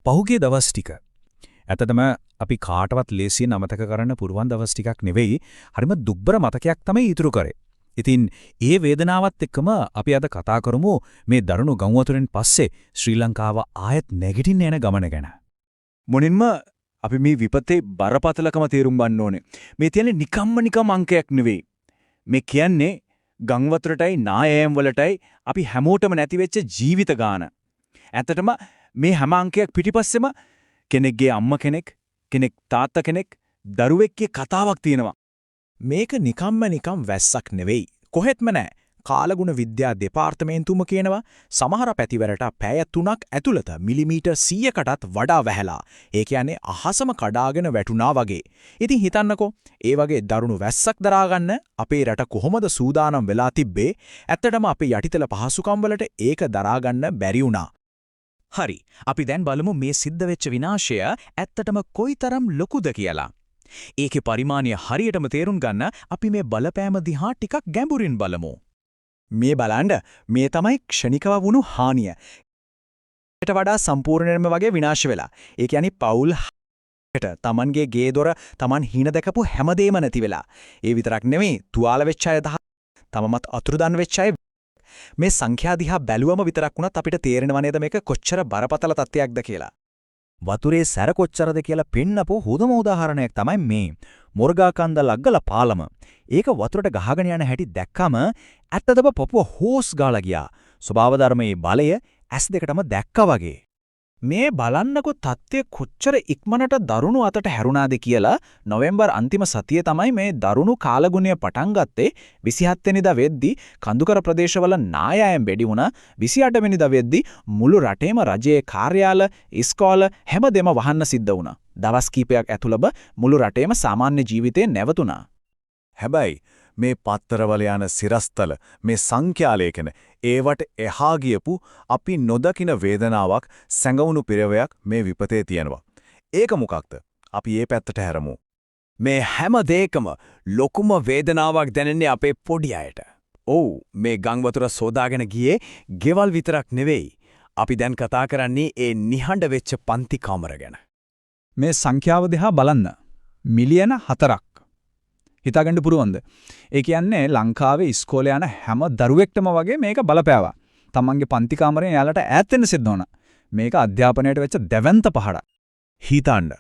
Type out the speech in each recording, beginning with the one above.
පහුගිය දවස් ටික ඇත්තටම අපි කාටවත් ලේසියෙන් අමතක කරන්න පුරුවන් දවස් ටිකක් නෙවෙයි. හරිම දුක්බර මතකයක් තමයි ඉතුරු කරේ. ඉතින් ඒ වේදනාවත් එක්කම අපි අද කතා කරමු මේ දරුණු ගම් වතුරෙන් පස්සේ ශ්‍රී ලංකාව ආයෙත් නැගිටින්න යන ගමන ගැන. මුලින්ම අපි මේ විපතේ බරපතලකම තේරුම් ගන්න ඕනේ. මේ කියන්නේ නිකම් අංකයක් නෙවෙයි. මේ කියන්නේ ගම් වතුරටයි නායෑම් වලටයි අපි හැමෝටම නැති වෙච්ච ජීවිත ගාන. ඇත්තටම මේ හැම අංකයක් පිටිපස්සෙම කෙනෙක්ගේ අම්මා කෙනෙක් තාත්තා කෙනෙක් දරුවෙක්ගේ කතාවක් තියෙනවා. මේක නිකම් වැස්සක් නෙවෙයි. කොහෙත්ම නැහැ. කාලගුණ විද්‍යා දෙපාර්තමේන්තුවම කියනවා සමහර පැතිවලට පැය 3ක් ඇතුළත මිලිමීටර් 100කටත් වඩා වැහැලා. ඒ කියන්නේ අහසම කඩාගෙන වැටුණා වගේ. ඉතින් හිතන්නකෝ ඒ වගේ දරුණු වැස්සක් දරාගන්න අපේ රට කොහොමද සූදානම් වෙලා තිබ්බේ? ඇත්තටම අපේ යටිතල පහසුකම් වලට ඒක දරාගන්න බැරි වුණා. හරි. අපි දැන් බලමු මේ සිද්ධ වෙච්ච විනාශය ඇත්තටම කොයිතරම් ලොකුද කියලා. ඒකේ පරිමාණය හරියටම තේරුම් ගන්න අපි මේ බලපෑම දිහා ටිකක් ගැඹුරින් බලමු. මේ බලන්න මේ තමයි ක්ෂණිකව වුණු හානිය. ඊට වඩා සම්පූර්ණයෙන්ම වගේ විනාශ වෙලා. ඒ කියන්නේ පවුල් තමන්ගේ ගේ දොර තමන් හීන දැකපු හැමදේම නැති වෙලා. ඒ විතරක් නෙමෙයි තුවාල වෙච්ච අය තමමත් අතුරුදන් වෙච්ච අය. මේ සංඛ්‍යා දිහා බැලුවම විතරක් වුණත් අපිට තේරෙනව නේද මේක කොච්චර බරපතල තත්ත්වයක්ද කියලා. වතුරේ සැර කොච්චරද කියලා පෙන්නපු හොඳම උදාහරණයක් තමයි මේ මොර්ගාකන්ද ලග්ගල පාලම. ඒක වතුරට ගහගෙන යන හැටි දැක්කම ඇත්තටම පපුව හෝස් ගාලා ගියා. ස්වභාව ධර්මයේ බලය ඇස් දෙකටම දැක්කා වගේ. මේ බලන්නකො තත්ත්වය කොච්චර ඉක්මනට දරුණු අතට හැරුණාද කියලා නොවැම්බර් අන්තිම සතියේ තමයි මේ දරුණු කාලගුණය පටන් ගත්තේ. 27 වෙනිදා වෙද්දි කඳුකර ප්‍රදේශවල නායෑම් බෙඩි වුණා. 28 වෙනිදා වෙද්දි මුළු රටේම රජයේ කාර්යාල, ඉස්කෝල හැමදේම වහන්න සිද්ධ වුණා. දවස් කිහිපයක් ඇතුළත මුළු රටේම සාමාන්‍ය ජීවිතේ නැවතුණා. හැබැයි මේ පත්තරවල යන සිරස්තල මේ සංඛ්‍යාලේකන ඒවට එහා ගියපු අපි නොදකින වේදනාවක් සැඟවුණු පිරවයක් මේ විපතේ තියෙනවා. ඒක මොකක්ද? අපි මේ පැත්තට හැරමු. මේ හැම දෙයකම ලොකුම වේදනාවක් දැනෙන්නේ අපේ පොඩි අයට. ඔව් මේ ගම් වතුර සෝදාගෙන ගියේ ගෙවල් විතරක් නෙවෙයි. අපි දැන් කතා කරන්නේ ඒ නිහඬ වෙච්ච පන්ති කාමර ගැන. මේ සංඛ්‍යාව දිහා බලන්න. මිලියන 4ක්. හිතාගන්න පුරුවන්ද? ඒ කියන්නේ ලංකාවේ ඉස්කෝලේ යන හැම දරුවෙක්ටම වගේ මේක බලපෑවා. තමන්ගේ පන්ති කාමරයෙන් යාලට ඈත් වෙන්න සිද්ධ වුණා. මේක අධ්‍යාපනයට වෙච්ච දැවැන්ත පහරක්. හිතන්න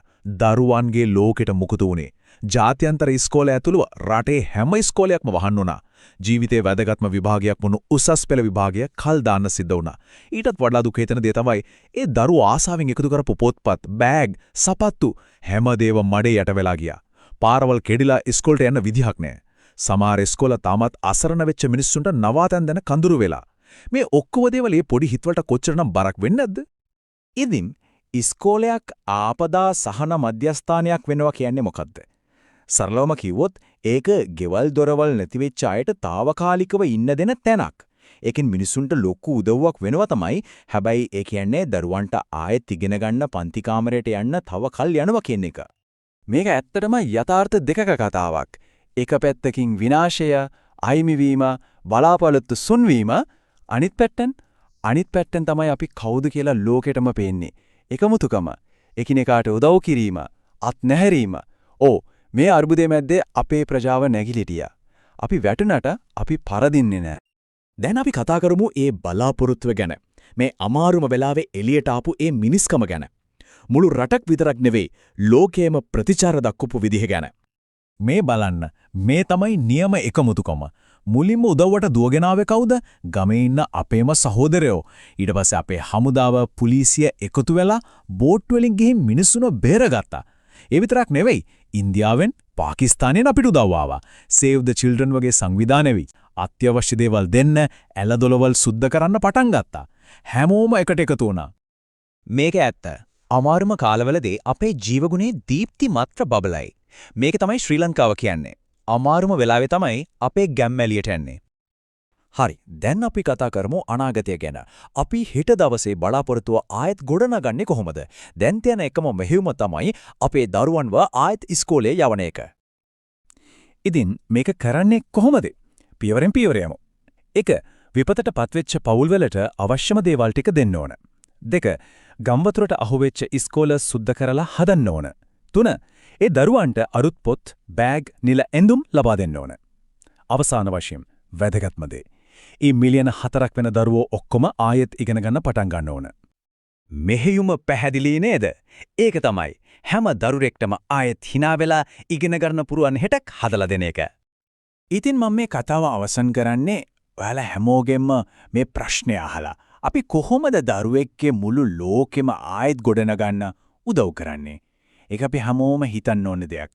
දරුවන්ගේ ලෝකෙට මුකුතු වුණේ. ජාත්‍යන්තර ඉස්කෝලේ ඇතුළු රටේ හැම ඉස්කෝලයක්ම වහන්න වුණා. ජීවිතේ වැදගත්ම විභාගයක් වුණු උසස් පෙළ විභාගය කල් දාන්න සිද්ධ වුණා. ඊටත් වඩා දුක හිතෙන දේ තමයි ඒ දරුවෝ ආසාවෙන් එකතු කරපු පොත්පත්, බෑග්, සපත්තු හැමදේම මඩේ යට වෙලා ගියා. පාරවල් කෙඩිලා ඉස්කෝලට යන්න විදිහක් නැහැ. සමහර ඉස්කෝල තාමත් අසරණ වෙච්ච මිනිස්සුන්ට නවාතැන් දෙන කඳුරු වෙලා. මේ ඔක්කොම දේවල් මේ පොඩි හිතවලට කොච්චරනම් බරක් වෙන්නේ නැද්ද? ඉතින් ඉස්කෝලයක් ආපදා සහන මධ්‍යස්ථානයක් වෙනවා කියන්නේ මොකද්ද? සරලවම කිව්වොත් ඒක ගෙවල් දොරවල් නැති වෙච්ච අයට తాවකාලිකව ඉන්න දෙන තැනක්. ඒකෙන් මිනිසුන්ට ලොකු උදව්වක් වෙනවා තමයි. හැබැයි ඒ කියන්නේ දරුවන්ට ආයෙත් ඉගෙන ගන්න පන්ති කාමරයට යන්න තව කල් යනවා කියන එක. මේක ඇත්තටම යථාර්ථ දෙකක කතාවක්. එක පැත්තකින් විනාශය, අයිමිවීම, බලාපොරොත්තු සුන්වීම, අනිත් පැත්තෙන් තමයි අපි කවුද කියලා ලෝකෙටම පේන්නේ. එකමුතුකම, එකිනෙකාට උදව් කිරීම, අත්නැහැරීම. මේ අර්බුදයේ මැද්දේ අපේ ප්‍රජාව නැගිලිටියා. අපි වැටුණට අපි පරදින්නේ නැහැ. දැන් අපි කතා කරමු ඒ බලාපොරොත්තුව ගැන. මේ අමාරුම වෙලාවේ එළියට ආපු ඒ මිනිස්කම ගැන. මුළු රටක් විතරක් නෙවෙයි ලෝකයේම ප්‍රතිචාර දක්වපු විදිහ ගැන. මේ බලන්න මේ තමයි නියම එකමුතුකම. මුලින්ම උදව්වට දුවගෙන ආවේ කවුද? ගමේ ඉන්න අපේම සහෝදරයෝ. ඊට පස්සේ අපේ හමුදාව, පුලිසිය එකතු වෙලා බෝට් වලින් ගිහින් මිනිස්සුන්ව බේරගත්තා. ඒ විතරක් නෙවෙයි ඉන්දියාවෙන්, පාකිස්තානෙන් අපිට උදව් ආවා. Save the Children වගේ සංවිධානෙවි අත්‍යවශ්‍ය දේවල් දෙන්න ඇලදොලවල් සුද්ධ කරන්න පටන් ගත්තා. හැමෝම එකට එකතු වුණා. මේක ඇත්ත. අමාරුම කාලවලදී අපේ ජීවගුණේ දීප්තිමත්‍ර බබලයි. මේක තමයි ශ්‍රී ලංකාව කියන්නේ. අමාරුම වෙලාවේ තමයි අපේ ගැම්ම එළියට එන්නේ. හරි. දැන් අපි කතා කරමු අනාගතය ගැන. අපි හෙට දවසේ බලාපොරොත්තුව ආයෙත් ගොඩනගන්නේ කොහොමද? දැන් තියෙන එකම මෙහෙයුම තමයි අපේ දරුවන්ව ආයෙත් ඉස්කෝලේ යවන එක. ඉතින් මේක කරන්නේ කොහොමද? පියවරෙන් පියවර යමු. 1. විපතට පත්වෙච්ච පවුල්වලට අවශ්‍යම දේවල් ටික දෙන්න ඕන. 2. ගම්වතුරට අහුවෙච්ච ඉස්කෝල සුද්ධ කරලා හදන්න ඕන. 3. ඒ දරුවන්ට අරුත් පොත්, බෑග්, නිල ඇඳුම් ලබා දෙන්න ඕන. අවසාන වශයෙන් වැදගත්ම දේ. ඊ මිලියන 4ක් වෙන දරුවෝ ඔක්කොම ආයෙත් ඉගෙන ගන්න පටන් ගන්න ඕන. මෙහෙයුම පැහැදිලි නේද? ඒක තමයි හැම දරුවෙක්ටම ආයෙත් hina වෙලා ඉගෙන ගන්න පුරුවන් හෙටක් හදලා දෙන එක. ඉතින් මම මේ කතාව අවසන් කරන්නේ ඔයාලා හැමෝගෙම මේ ප්‍රශ්නය අහලා. අපි කොහොමද දරුවෙක්ගේ මුළු ලෝකෙම ආයෙත් ගොඩනගන්න උදව් කරන්නේ? ඒක අපි හැමෝම හිතන්න ඕන දෙයක්.